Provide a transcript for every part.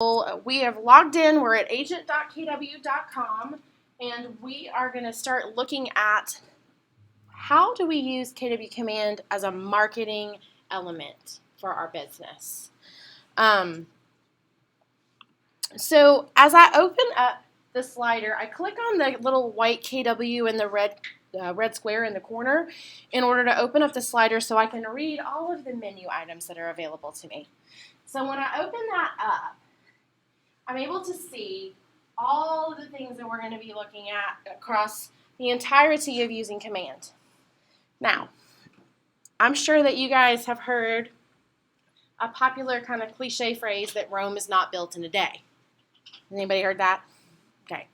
We have logged in. We're at agent.kw.com, and we are going to start looking at how do we use KW Command as a marketing element for our business. So as I open up the slider, I click on the little white KW and the red square in the corner in order to open up the slider so I can read all of the menu items that are available to me. So when I open that up, I'm able to see all of the things that we're going to be looking at across the entirety of using Command. Now, I'm sure that you guys have heard a popular kind of cliche phrase that Rome is not built in a day. Anybody heard that? Okay.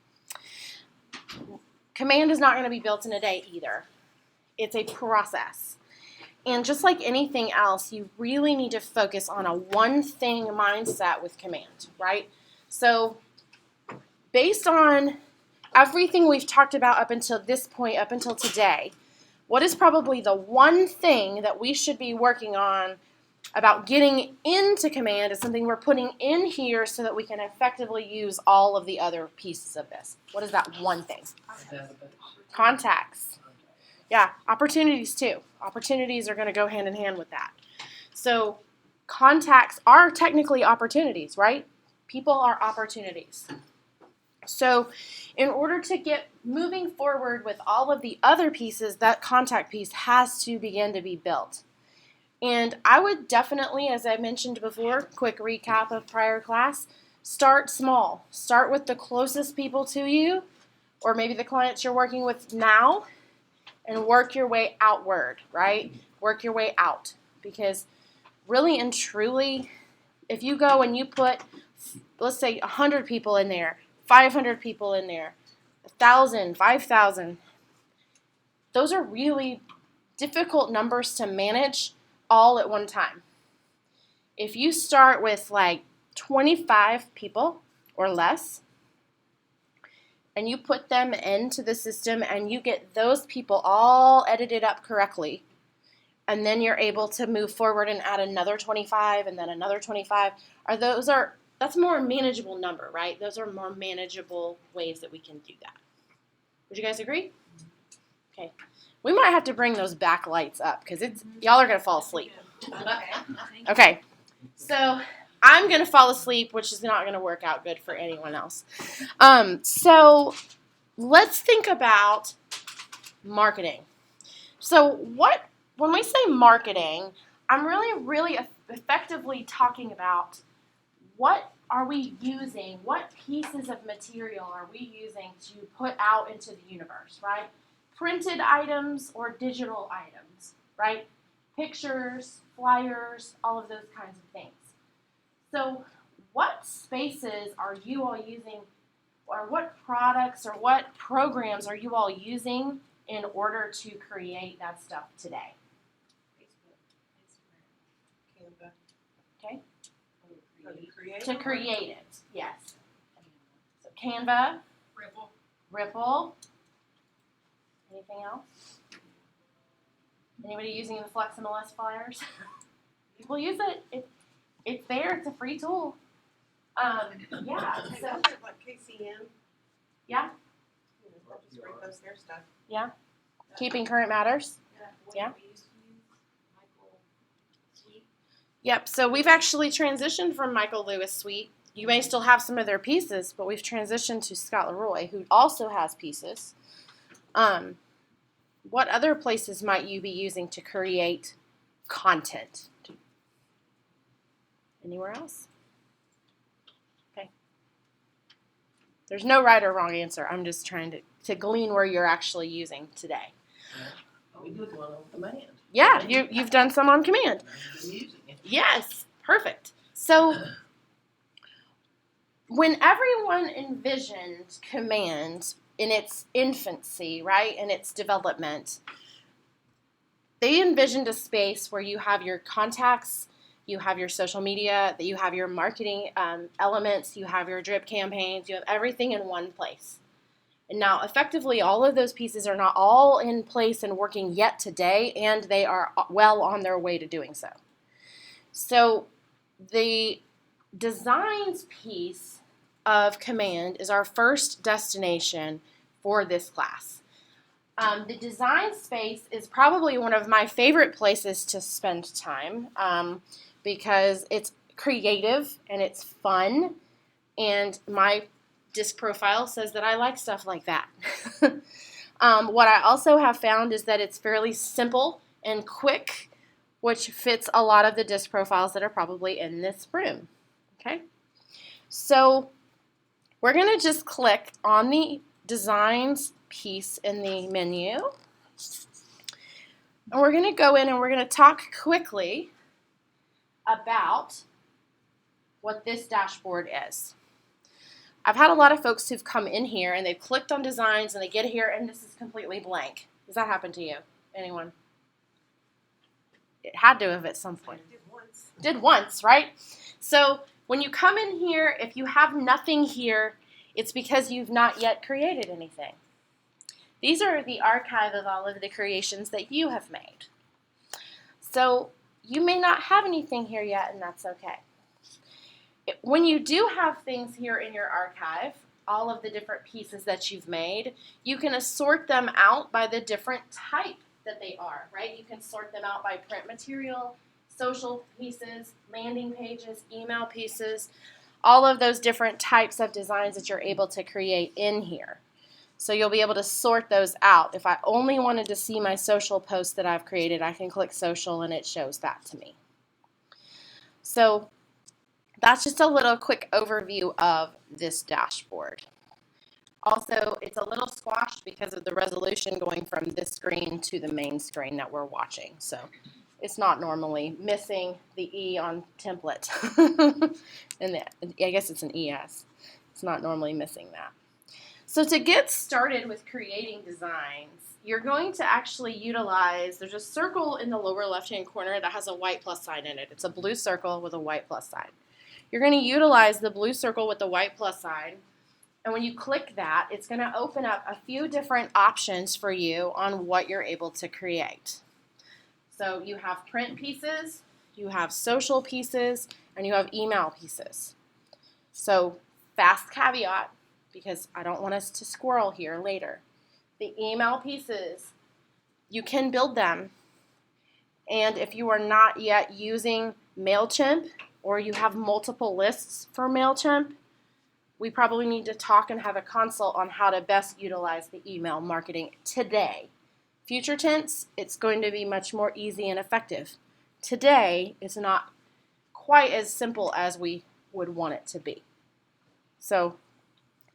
Command is not going to be built in a day either. It's a process. And just like anything else, you really need to focus on a one-thing mindset with Command, right? So based on everything we've talked about up until this point, up until today, what is probably the one thing that we should be working on about getting into Command is something we're putting in here so that we can effectively use all of the other pieces of this. What is that one thing? Contacts. Yeah, opportunities too. Opportunities are going to go hand in hand with that. So contacts are technically opportunities, right? People are opportunities. So in order to get moving forward with all of the other pieces, that contact piece has to begin to be built. And I would definitely, as I mentioned before, quick recap of prior class, start small. Start with the closest people to you, or maybe the clients you're working with now, and work your way outward, right? Work your way out. Because really and truly, if you go and you put, let's say, 100 people in there, 500 people in there, 1,000, 5,000, those are really difficult numbers to manage all at one time. If you start with like 25 people or less, and you put them into the system and you get those people all edited up correctly, and then you're able to move forward and add another 25 and then another 25, that's a more manageable number, right? Those are more manageable ways that we can do that. Would you guys agree? Okay. We might have to bring those backlights up because y'all are going to fall asleep. Okay. So I'm going to fall asleep, which is not going to work out good for anyone else. So let's think about marketing. So when we say marketing, I'm really effectively talking about what are we using, what pieces of material are we using to put out into the universe, right? Printed items or digital items, right? Pictures, flyers, all of those kinds of things. So what spaces are you all using, or what products or what programs are you all using in order to create that stuff today? Facebook, Instagram, Canva. Okay? To create it, yes. So Canva, Ripple. Anything else? Anybody using the Flex MLS flyers? People use it. It's there. It's a free tool. Yeah. So, like KCM. Yeah. They'll just repost their stuff. Yeah. Keeping current matters. Yeah. Yep. So we've actually transitioned from Michael Lewis Suite. You may still have some of their pieces, but we've transitioned to Scott Leroy, who also has pieces. What other places might you be using to create content? Anywhere else? Okay. There's no right or wrong answer. I'm just trying to glean where you're actually using today. We did one on Command. Yeah, you've done some on Command. I've been using it. Yes, perfect. So when everyone envisioned Command in its infancy, right, in its development, they envisioned a space where you have your contacts, you have your social media, that you have your marketing elements, you have your drip campaigns, you have everything in one place. And now, effectively, all of those pieces are not all in place and working yet today, and they are well on their way to doing so. So the designs piece of Command is our first destination for this class. The design space is probably one of my favorite places to spend time because it's creative and it's fun, and my disc profile says that I like stuff like that. What I also have found is that it's fairly simple and quick, which fits a lot of the disc profiles that are probably in this room. Okay, so we're going to just click on the designs piece in the menu, and we're going to go in and we're going to talk quickly about what this dashboard is. I've had a lot of folks who've come in here and they've clicked on designs and they get here and this is completely blank. Does that happen to you? Anyone? It had to have at some point. Did once, right? So when you come in here, if you have nothing here, it's because you've not yet created anything. These are the archive of all of the creations that you have made. So you may not have anything here yet, and that's okay. When you do have things here in your archive, all of the different pieces that you've made, you can sort them out by the different type that they are, right? You can sort them out by print material, social pieces, landing pages, email pieces, all of those different types of designs that you're able to create in here. So you'll be able to sort those out. If I only wanted to see my social post that I've created, I can click social and it shows that to me. So that's just a little quick overview of this dashboard. Also, it's a little squashed because of the resolution going from this screen to the main screen that we're watching. So it's not normally missing the E on template. And I guess it's an ES. It's not normally missing that. So to get started with creating designs, you're going to actually utilize, there's a circle in the lower left-hand corner that has a white plus sign in it. It's a blue circle with a white plus sign. You're going to utilize the blue circle with the white plus sign, and when you click that, it's going to open up a few different options for you on what you're able to create. So you have print pieces, you have social pieces, and you have email pieces. So fast caveat, because I don't want us to squirrel here later. The email pieces, you can build them, and if you are not yet using MailChimp or you have multiple lists for MailChimp, we probably need to talk and have a consult on how to best utilize the email marketing today. Future tense, it's going to be much more easy and effective. Today, it's not quite as simple as we would want it to be. So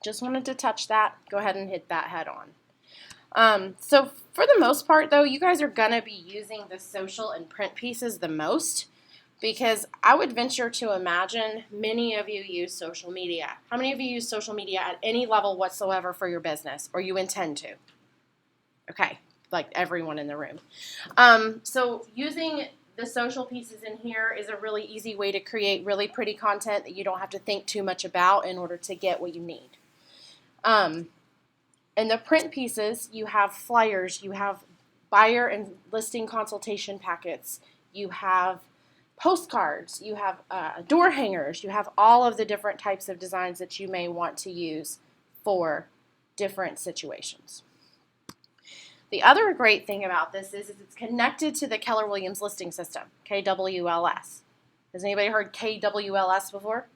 just wanted to touch that. Go ahead and hit that head on. So for the most part, though, you guys are going to be using the social and print pieces the most, because I would venture to imagine many of you use social media. How many of you use social media at any level whatsoever for your business, or you intend to? Okay, like everyone in the room. So using the social pieces in here is a really easy way to create really pretty content that you don't have to think too much about in order to get what you need. In the print pieces, you have flyers, you have buyer and listing consultation packets, you have postcards, you have door hangers, you have all of the different types of designs that you may want to use for different situations. The other great thing about this is it's connected to the Keller Williams listing system, KWLS. Has anybody heard KWLS before?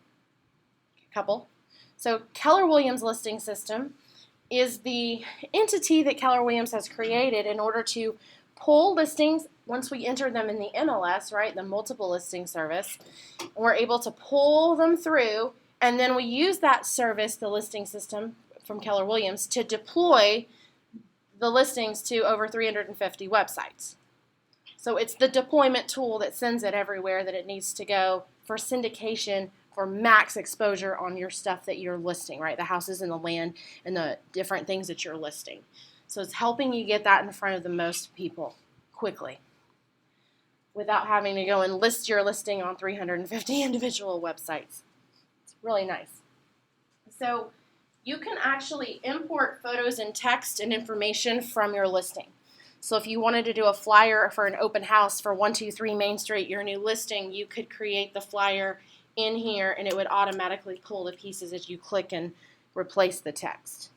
A couple. So Keller Williams listing system is the entity that Keller Williams has created in order to pull listings once we enter them in the MLS, right, the multiple listing service. We're able to pull them through, and then we use that service, the listing system from Keller Williams, to deploy the listings to over 350 websites. So it's the deployment tool that sends it everywhere that it needs to go for syndication, for max exposure on your stuff that you're listing, right? The houses and the land and the different things that you're listing. So it's helping you get that in front of the most people quickly without having to go and list your listing on 350 individual websites. It's really nice. So you can actually import photos and text and information from your listing. So if you wanted to do a flyer for an open house for 123 Main Street, your new listing, you could create the flyer in here, and it would automatically pull the pieces as you click and replace the text.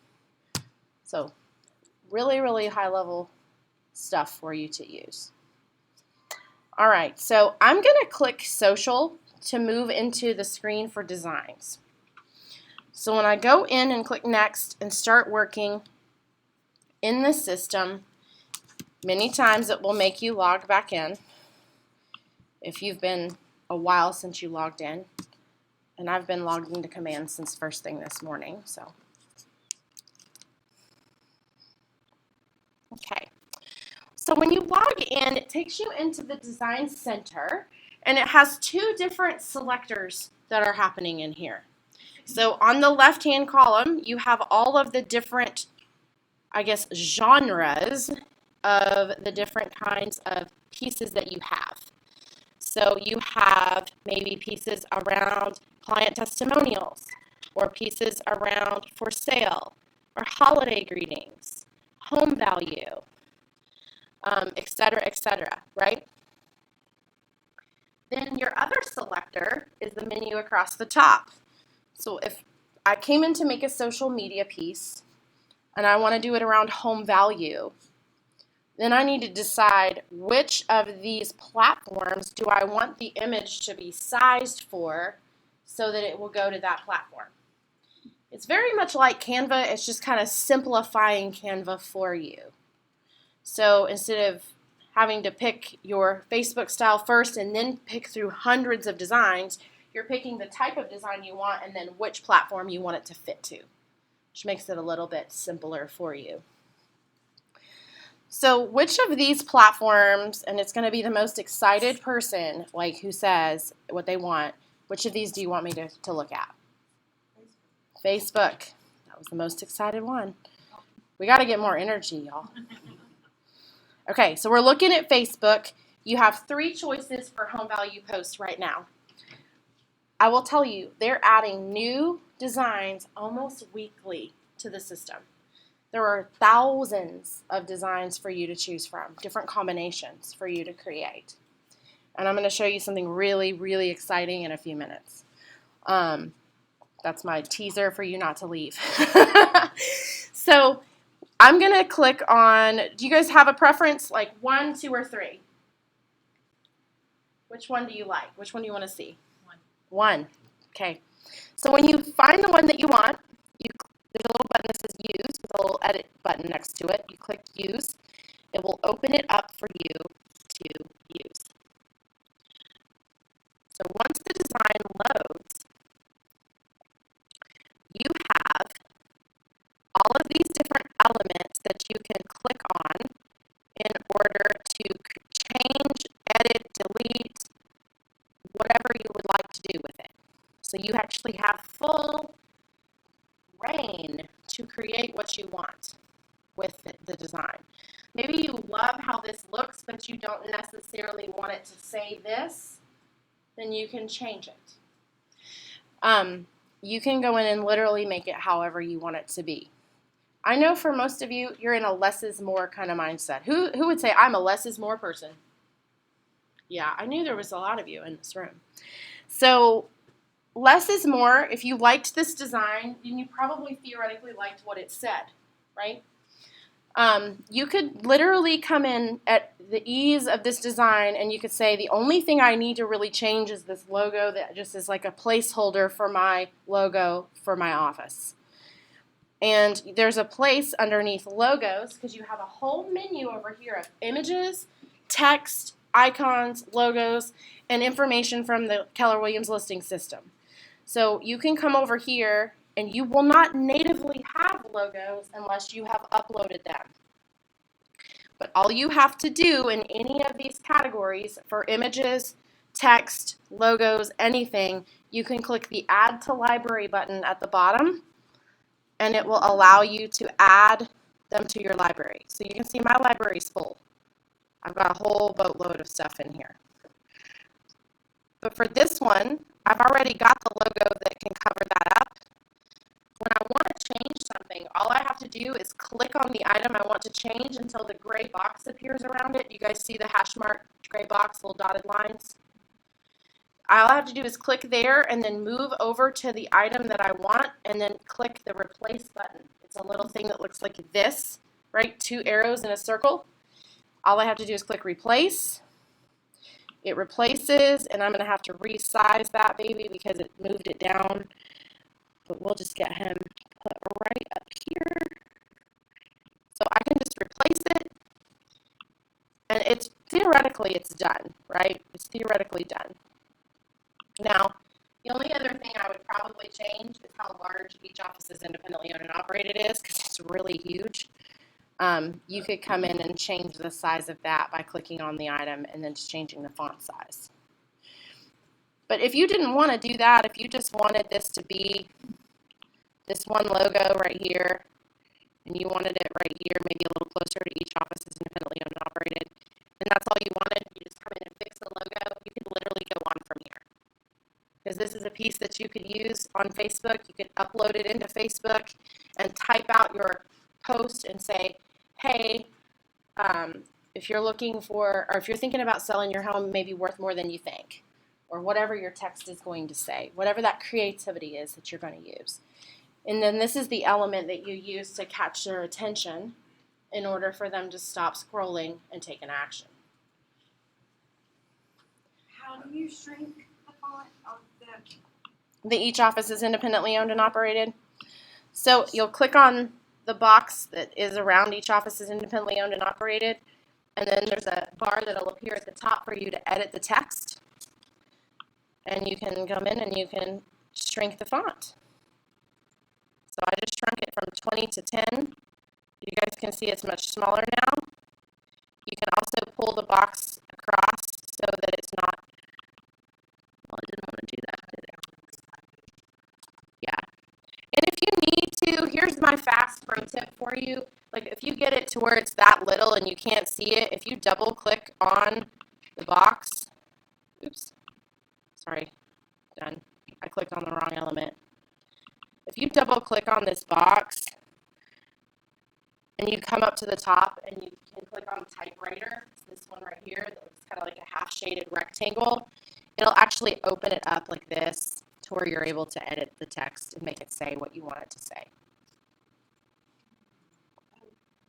So really, really high level stuff for you to use. All right, so I'm going to click social to move into the screen for designs. So when I go in and click next and start working in the system, many times it will make you log back in if you've been a while since you logged in. And I've been logged into Command since first thing this morning. So, okay. So when you log in, it takes you into the Design Center, and it has two different selectors that are happening in here. So on the left-hand column, you have all of the different, I guess, genres of the different kinds of pieces that you have. So you have maybe pieces around client testimonials, or pieces around for sale, or holiday greetings, home value, et cetera, right? Then your other selector is the menu across the top. So if I came in to make a social media piece, and I want to do it around home value, then I need to decide which of these platforms do I want the image to be sized for so that it will go to that platform. It's very much like Canva, it's just kind of simplifying Canva for you. So instead of having to pick your Facebook style first and then pick through hundreds of designs, you're picking the type of design you want and then which platform you want it to fit to, which makes it a little bit simpler for you. So which of these platforms, and it's going to be the most excited person, like who says what they want, which of these do you want me to look at? Facebook. That was the most excited one. We got to get more energy, y'all. Okay, so we're looking at Facebook. You have 3 choices for home value posts right now. I will tell you, they're adding new designs almost weekly to the system. There are thousands of designs for you to choose from, different combinations for you to create. And I'm going to show you something really, really exciting in a few minutes. That's my teaser for you not to leave. So I'm going to click on, do you guys have a preference, like 1, 2, or 3? Which one do you like? Which one do you want to see? 1. Okay. So when you find the one that you want, there's a little button that says Use with a little edit button next to it. You click Use. It will open it up for you to use. So once the design loads, you have all of these different elements that you can click on in order to change, edit, delete, whatever you would like to do with it. So you actually have full reign to create what you want with the design. Maybe you love how this looks, but you don't necessarily want it to say this, then you can change it. You can go in and literally make it however you want it to be. I know for most of you, you're in a less is more kind of mindset. Who would say, I'm a less is more person? Yeah, I knew there was a lot of you in this room. So less is more. If you liked this design, then you probably theoretically liked what it said, right? You could literally come in at the ease of this design and you could say the only thing I need to really change is this logo that just is like a placeholder for my logo for my office. And there's a place underneath logos because you have a whole menu over here of images, text, icons, logos, and information from the Keller Williams listing system. So you can come over here and you will not natively have logos unless you have uploaded them. But all you have to do in any of these categories for images, text, logos, anything, you can click the Add to Library button at the bottom and it will allow you to add them to your library. So you can see my library's full. I've got a whole boatload of stuff in here. But for this one, I've already got the logo that can cover that up. When I want to change something, all I have to do is click on the item I want to change until the gray box appears around it. You guys see the hash mark gray box, little dotted lines? all I have to do is click there and then move over to the item that I want and then click the replace button. It's a little thing that looks like this, right? 2 arrows in a circle. All I have to do is click replace. It replaces, and I'm going to have to resize that baby because it moved it down. But we'll just get him put right up here. So I can just replace it, and it's theoretically it's done, right? It's theoretically done. Now, the only other thing I would probably change is how large each office's independently owned and operated is, because it's really huge. You could come in and change the size of that by clicking on the item and then just changing the font size. But if you didn't want to do that, if you just wanted this to be this one logo right here, and you wanted it right here, maybe a little closer to each office is independently owned and operated, and that's all you wanted, you just come in and fix the logo, you could literally go on from here. Because this is a piece that you could use on Facebook. You could upload it into Facebook and type out your post and say, hey, if you're looking for, or if you're thinking about selling your home, maybe worth more than you think, or whatever your text is going to say, whatever that creativity is that you're going to use. And then this is the element that you use to catch their attention in order for them to stop scrolling and take an action. How do you shrink the font of The each office is independently owned and operated. So you'll click on the box that is around each office is independently owned and operated, and then there's a bar that'll appear at the top for you to edit the text. And you can come in and you can shrink the font. So I just shrunk it from 20 to 10. You guys can see it's much smaller now. You can also pull the box across so that it's not, well, I didn't want to do that, did it? Yeah. And if you need to, here's my fast pro tip for you. Like if you get it to where it's that little and you can't see it, if you double click on the box, oops, sorry, done. I clicked on the wrong element. If you double click on this box and you come up to the top and you can click on typewriter, it's this one right here that looks kind of like a half shaded rectangle, it'll actually open it up like this to where you're able to edit the text and make it say what you want it to say.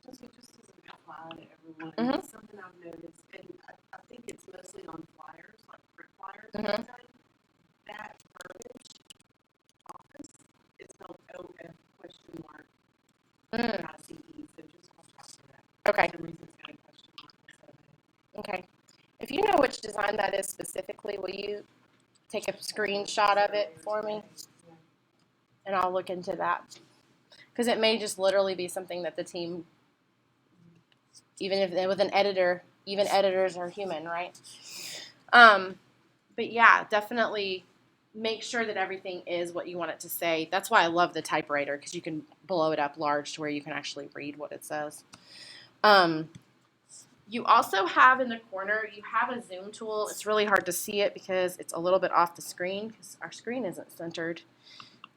Just as an outline to everyone, it's something I've noticed, and I think it's mostly on flyers, like print flyers. That verbiage, office, is spelled OF question mark. ICE, so just watch out for that. Okay. For some reason it's got a question mark instead of a. Okay. If you know which design that is specifically, will you take a screenshot of it for me? And I'll look into that. Because it may just literally be something that the team, even if with an editor, even editors are human, right? But yeah, definitely make sure that everything is what you want it to say. That's why I love the typewriter, because you can blow it up large to where you can actually read what it says. You also have in the corner, you have a zoom tool. It's really hard to see it because it's a little bit off the screen because our screen isn't centered.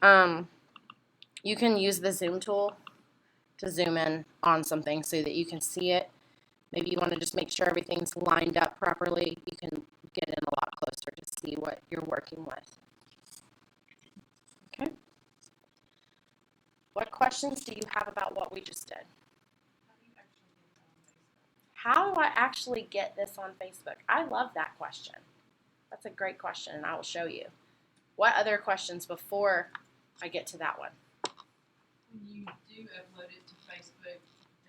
You can use the zoom tool to zoom in on something so that you can see it. Maybe you want to just make sure everything's lined up properly. You can get in a lot closer to see what you're working with. Okay. What questions do you have about what we just did? How do I actually get this on Facebook? I love that question. That's a great question, and I will show you. What other questions before I get to that one? When you do upload it to Facebook,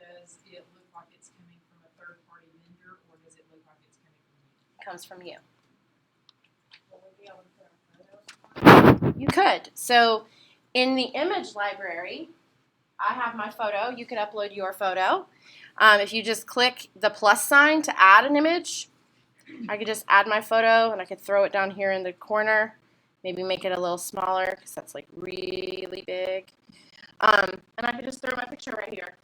does it look like it's coming from a third-party vendor, or does it look like it's coming from you? It comes from you. Will we be able to put our photos? You could. So in the image library, I have my photo. You could upload your photo. If you just click the plus sign to add an image, I could just add my photo and I could throw it down here in the corner. Maybe make it a little smaller because that's like really big. And I could just throw my picture right here.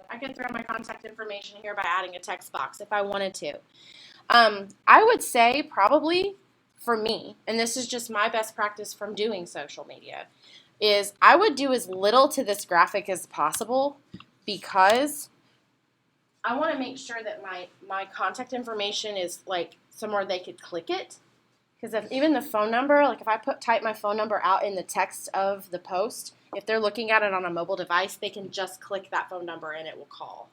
I could throw my contact information here by adding a text box if I wanted to. I would say probably for me, and this is just my best practice from doing social media, is I would do as little to this graphic as possible because I want to make sure that my contact information is like somewhere they could click it Because if even the phone number, like if I type my phone number out in the text of the post, if they're looking at it on a mobile device, they can just click that phone number and it will call,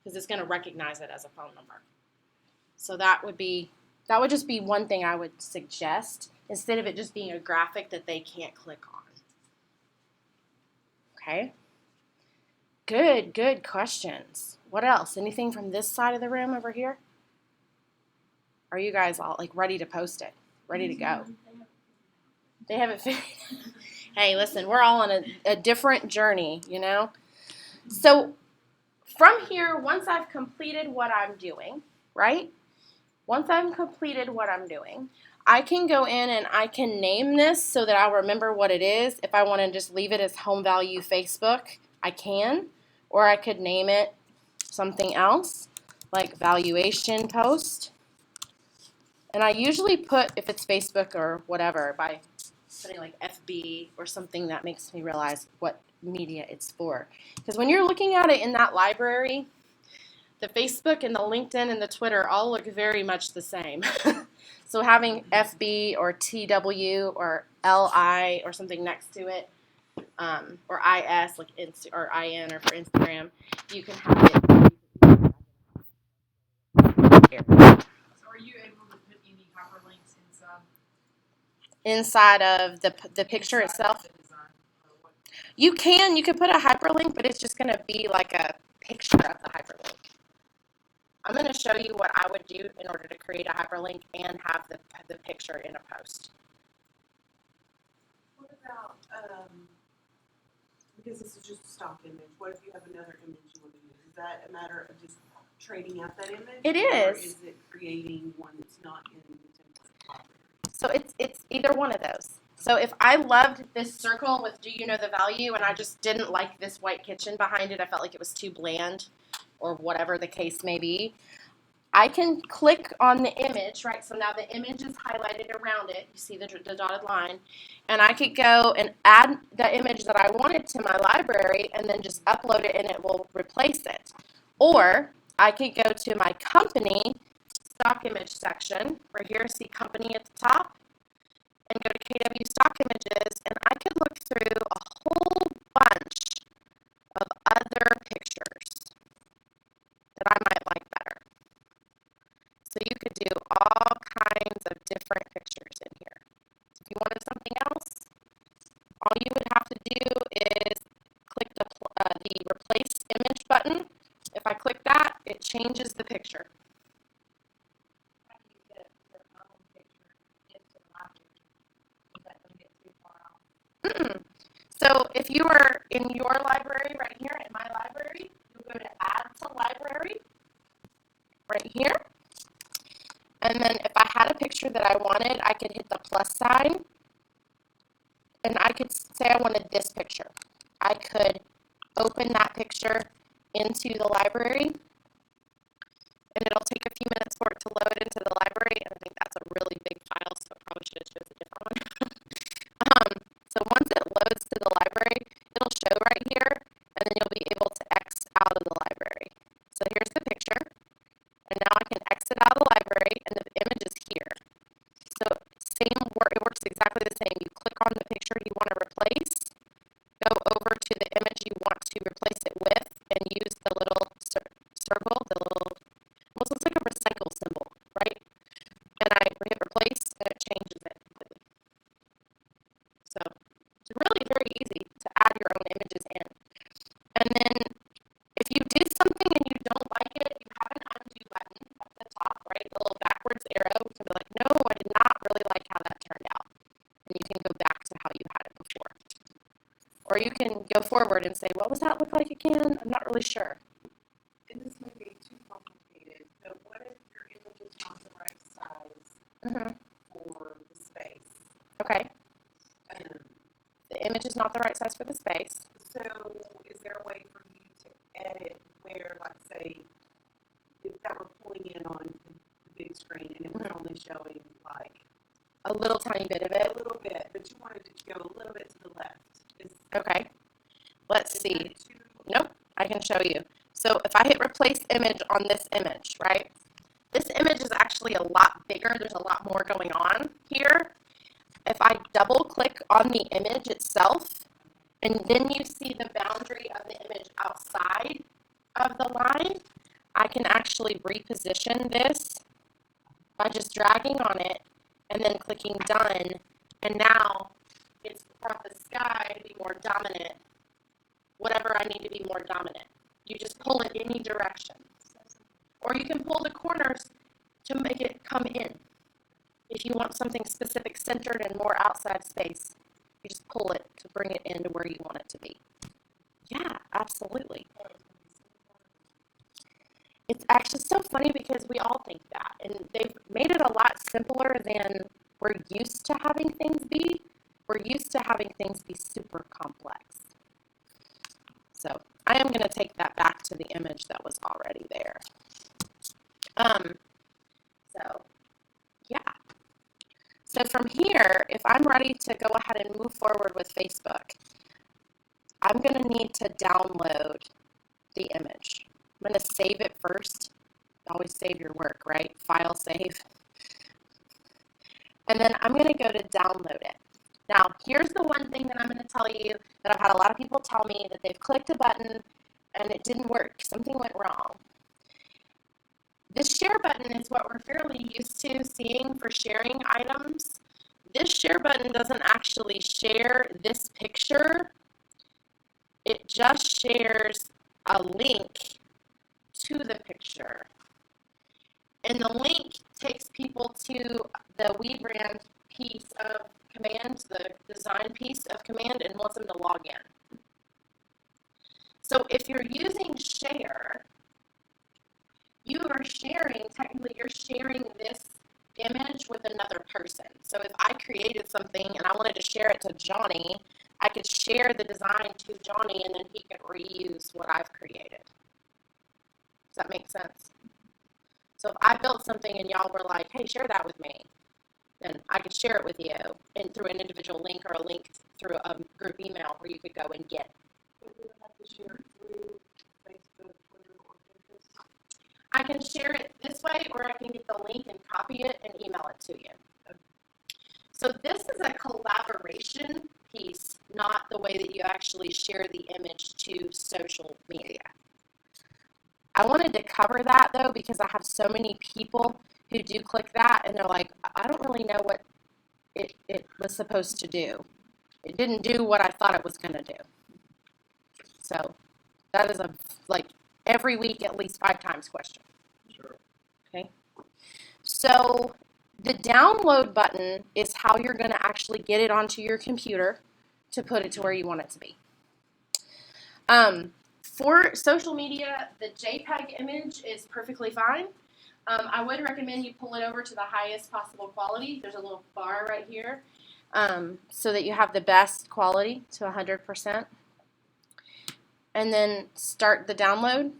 because it's going to recognize it as a phone number. So that would just be one thing I would suggest, instead of it just being a graphic that they can't click on. Okay. Good questions. What else? Anything from this side of the room over here? Are you guys all like ready to post it? Ready to go? They haven't figured. Hey, listen, we're all on a different journey, you know? So from here, once I've completed what I'm doing, right? Once I've completed what I'm doing, I can go in and I can name this so that I'll remember what it is. If I want to just leave it as home value Facebook, I can. Or I could name it something else, like valuation post. And I usually put, if it's Facebook or whatever, by putting like FB or something that makes me realize what media it's for. Because when you're looking at it in that library, the Facebook and the LinkedIn and the Twitter all look very much the same. So having FB or TW or LI or something next to it, or IS, like or IN or for Instagram, you can have it. So are you able to put any hyperlinks Inside of the picture itself? the design? Or what? You can put a hyperlink, but it's just going to be like a picture of the hyperlink. I'm going to show you what I would do in order to create a hyperlink and have the picture in a post. What about, because this is just a stock image, what if you have another image you want to use? Is that a matter of just trading out that image? It Or is. is it creating one that's not in the template property? So it's either one of those. So if I loved this circle with do you know the value, and I just didn't like this white kitchen behind it, I felt like it was too bland, or whatever the case may be, I can click on the image, right? So now the image is highlighted around it. You see the dotted line. And I could go and add the image that I wanted to my library and then just upload it and it will replace it. Or I could go to my company stock image section, right here, see company at the top, and go to KW stock images, and I could look through a whole bunch of other pictures that I might like better. So you could do all kinds of different pictures in here. If you wanted something else, all you would have to do is click the replace image button. If I click that, it changes the picture. How do you get your own picture into my picture? Is that going to get too far off? So if you are in your library right here, in my library, you'll go to add to library right here. And then if I had a picture that I wanted, I could hit the plus sign. And I could say I wanted this picture. I could open that picture into the library. And it'll take a few minutes for it to load into the library. And I think that's a really big file, so I probably should have chosen a different one. So once it loads to the library, it'll show right here. And then you'll be able to X out of the library. So here's the picture. And now I can exit out of the library, and the image is here. So same work, it works exactly the same. You click on the picture you want to replace, go over to the image you want to replace it with, and use the little circle, the little, almost looks like a recycle symbol, right? And I hit replace, and it changes it completely. So it's really very easy to add your own images in. And then if you did something and you don't like it, you have an undo button at the top, right? A little backwards arrow to be like, no, I did not really like how that turned out. And you can go back to how you had it before. Or you can go forward and say, what was that look like again? I'm not really sure. And this may be too complicated, but what if your image is not the right size for the space? Okay. Um, The image is not the right size for the space. So is there a way for you to edit where, like, say, if that were pulling in on the big screen and it was only showing, like, A little tiny bit of a it. little bit, but you wanted it to go a little bit to the left? Okay. Let's Is see. that too? Nope, I can show you. So if I hit replace image on this image, right? This image is actually a lot bigger. There's a lot more going on on the image itself, and then you see the boundary of the image outside of the line, I can actually reposition this by just dragging on it and then clicking done, and now it's brought the sky to be more dominant, whatever I need to be more dominant. You just pull it any direction. Or you can pull the corners to make it come in. If you want something specific centered and more outside space, you just pull it to bring it into where you want it to be. Yeah, absolutely. It's actually so funny because we all think that, and they've made it a lot simpler than we're used to having things be. We're used to having things be super complex. So I am going to take that back to the image that was already there. Yeah. So from here, if I'm ready to go ahead and move forward with Facebook, I'm going to need to download the image. I'm going to save it first. Always save your work, right? File save. And then I'm going to go to download it. Now, here's the one thing that I'm going to tell you that I've had a lot of people tell me that they've clicked a button and it didn't work. Something went wrong. This share button is what we're fairly used to seeing for sharing items. This share button doesn't actually share this picture. It just shares a link to the picture. And the link takes people to the WeBrand piece of Command, the design piece of Command, and wants them to log in. So if you're using share, you are sharing, technically you're sharing this image with another person. So if I created something and I wanted to share it to Johnny, I could share the design to Johnny and then he could reuse what I've created. Does that make sense? So if I built something and y'all were like, hey, share that with me, then I could share it with you and through an individual link or a link through a group email where you could go and get. But we would have to share it through Facebook, Twitter, or Pinterest. I can share it this way, or I can get the link and copy it and email it to you. So this is a collaboration piece, not the way that you actually share the image to social media. I wanted to cover that, though, because I have so many people who do click that, and they're like, I don't really know what it was supposed to do. It didn't do what I thought it was going to do. So that is every week at least 5 times question. Sure. Okay. So the download button is how you're going to actually get it onto your computer to put it to where you want it to be. For social media, the JPEG image is perfectly fine. I would recommend you pull it over to the highest possible quality. There's a little bar right here so that you have the best quality to 100%. And then start the download,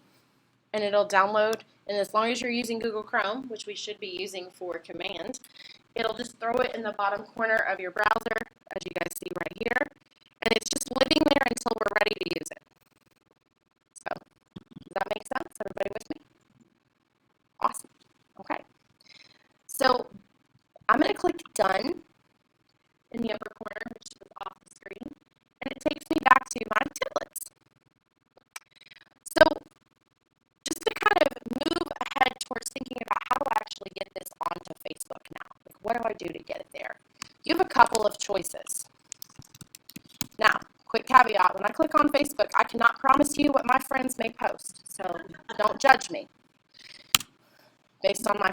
and it'll download. And as long as you're using Google Chrome, which we should be using for Command, it'll just throw it in the bottom corner of your browser, as you guys see right here. And it's just living there until we're ready to use it. So, does that make sense? Everybody with me? Awesome. Okay. So, I'm going to click Done in the upper corner, which is off the screen. And it takes me back to my templates. So, just to kind of move ahead towards thinking about how do I actually get this onto Facebook now? Like, what do I do to get it there? You have a couple of choices. Now, quick caveat, when I click on Facebook, I cannot promise you what my friends may post, so don't judge me based on my